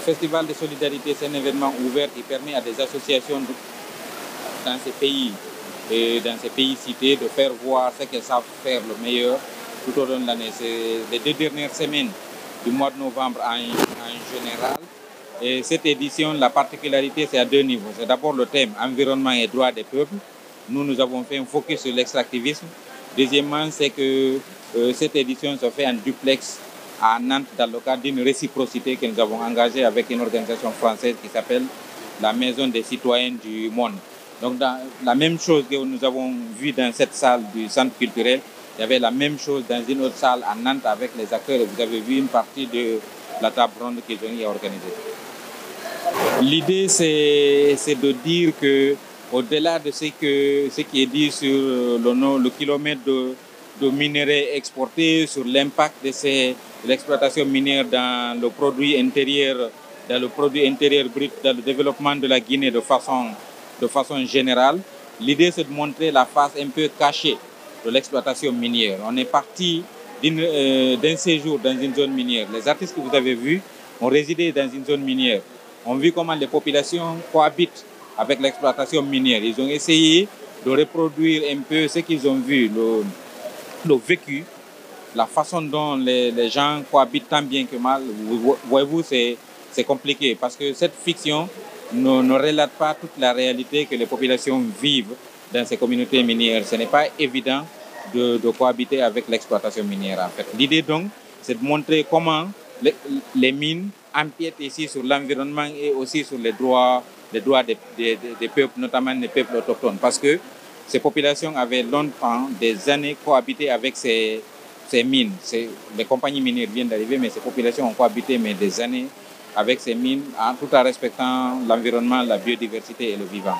Festival de solidarité, c'est un événement ouvert qui permet à des associations dans ces pays et dans ces pays cités de faire voir ce qu'elles savent faire le meilleur tout au long de l'année. C'est les 2 dernières semaines du mois de novembre en général. Et cette édition, la particularité, c'est à 2 niveaux. C'est d'abord le thème environnement et droits des peuples. Nous avons fait un focus sur l'extractivisme. Deuxièmement, c'est que cette édition se fait en duplex à Nantes dans le cadre d'une réciprocité que nous avons engagée avec une organisation française qui s'appelle la Maison des citoyens du monde. Donc, dans la même chose que nous avons vu dans cette salle du centre culturel, il y avait la même chose dans une autre salle à Nantes avec les acteurs. Et vous avez vu une partie de la table ronde qu'ils ont organisée. L'idée, c'est de dire que, au-delà de ce qui est dit sur le kilomètre de minerais exportés, sur l'impact de l'exploitation minière dans le produit intérieur brut, dans le développement de la Guinée de façon générale, l'idée, c'est de montrer la face un peu cachée de l'exploitation minière. On est parti d'un séjour dans une zone minière. Les artistes que vous avez vus ont résidé dans une zone minière. On vit comment les populations cohabitent avec l'exploitation minière. Ils ont essayé de reproduire un peu ce qu'ils ont vu, le vécu, la façon dont les gens cohabitent tant bien que mal. Voyez-vous, c'est compliqué parce que cette fiction ne relate pas toute la réalité que les populations vivent dans ces communautés minières. Ce n'est pas évident de cohabiter avec l'exploitation minière, en fait. L'idée, donc, c'est de montrer comment les mines empiètent ici sur l'environnement et aussi sur les droits des peuples, notamment des peuples autochtones. Parce que ces populations avaient longtemps, des années, cohabité avec ces mines. Les compagnies minières viennent d'arriver, mais ces populations ont cohabité des années avec ces mines, tout en respectant l'environnement, la biodiversité et le vivant.